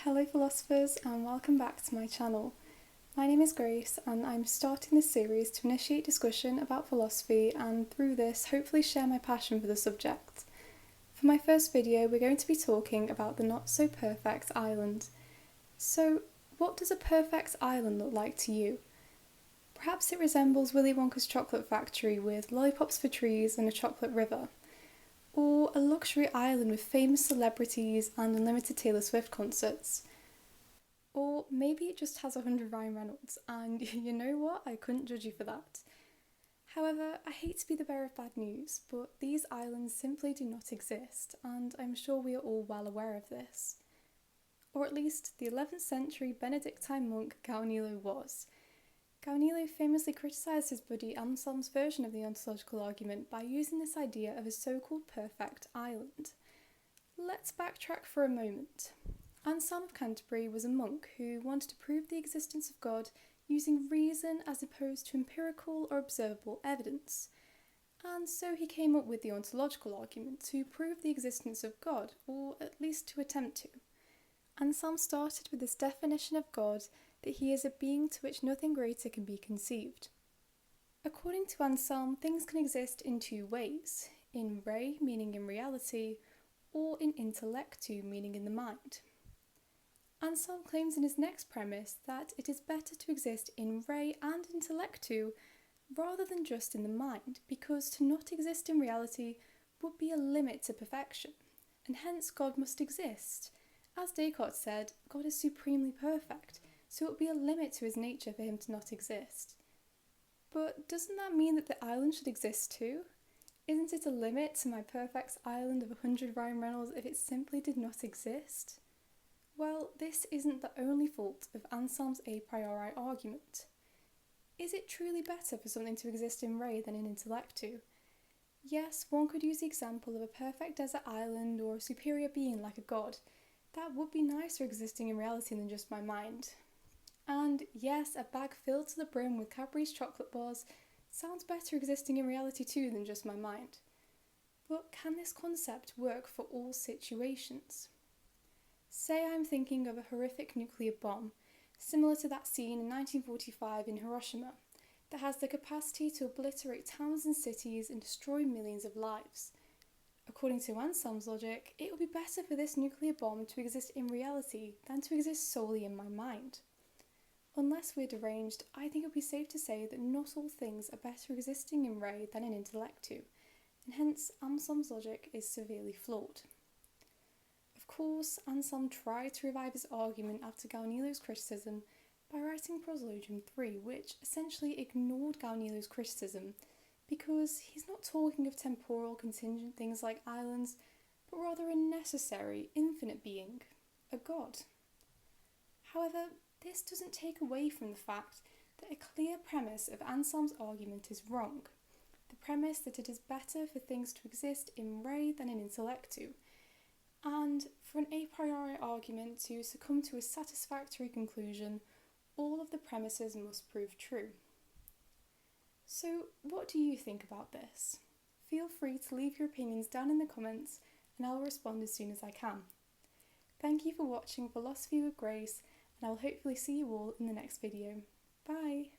Hello philosophers and welcome back to my channel. My name is Grace and I'm starting this series to initiate discussion about philosophy and through this hopefully share my passion for the subject. For my first video we're going to be talking about the not so perfect island. So what does a perfect island look like to you? Perhaps it resembles Willy Wonka's chocolate factory with lollipops for trees and a chocolate river. Or a luxury island with famous celebrities and unlimited Taylor Swift concerts. Or maybe it just has 100 Ryan Reynolds, and you know what, I couldn't judge you for that. However, I hate to be the bearer of bad news, but these islands simply do not exist, and I'm sure we are all well aware of this. Or at least the 11th century Benedictine monk Galileo was. Galileo famously criticised his buddy Anselm's version of the ontological argument by using this idea of a so-called perfect island. Let's backtrack for a moment. Anselm of Canterbury was a monk who wanted to prove the existence of God using reason as opposed to empirical or observable evidence. And so he came up with the ontological argument to prove the existence of God, or at least to attempt to. Anselm started with this definition of God that he is a being to which nothing greater can be conceived. According to Anselm, things can exist in two ways, in re, meaning in reality, or in intellectu, meaning in the mind. Anselm claims in his next premise that it is better to exist in re and intellectu rather than just in the mind, because to not exist in reality would be a limit to perfection, and hence God must exist. As Descartes said, God is supremely perfect, so it would be a limit to his nature for him to not exist. But doesn't that mean that the island should exist too? Isn't it a limit to my perfect island of 100 Ryan Reynolds if it simply did not exist? Well, this isn't the only fault of Anselm's a priori argument. Is it truly better for something to exist in re than in intellectu? Yes, one could use the example of a perfect desert island or a superior being like a god. That would be nicer existing in reality than just my mind. And yes, a bag filled to the brim with Cadbury's chocolate bars sounds better existing in reality too than just my mind. But can this concept work for all situations? Say I'm thinking of a horrific nuclear bomb, similar to that seen in 1945 in Hiroshima, that has the capacity to obliterate towns and cities and destroy millions of lives. According to Anselm's logic, it would be better for this nuclear bomb to exist in reality than to exist solely in my mind. Unless we're deranged, I think it would be safe to say that not all things are better existing in re than in intellectu, and hence Anselm's logic is severely flawed. Of course, Anselm tried to revive his argument after Galileo's criticism by writing Proslogium 3, which essentially ignored Galileo's criticism, because he's not talking of temporal contingent things like islands, but rather a necessary, infinite being, a god. However, this doesn't take away from the fact that a clear premise of Anselm's argument is wrong. The premise that it is better for things to exist in re than in intellectu, and for an a priori argument to succumb to a satisfactory conclusion, all of the premises must prove true. So, what do you think about this? Feel free to leave your opinions down in the comments and I'll respond as soon as I can. Thank you for watching Philosophy with Grace, and I'll hopefully see you all in the next video. Bye!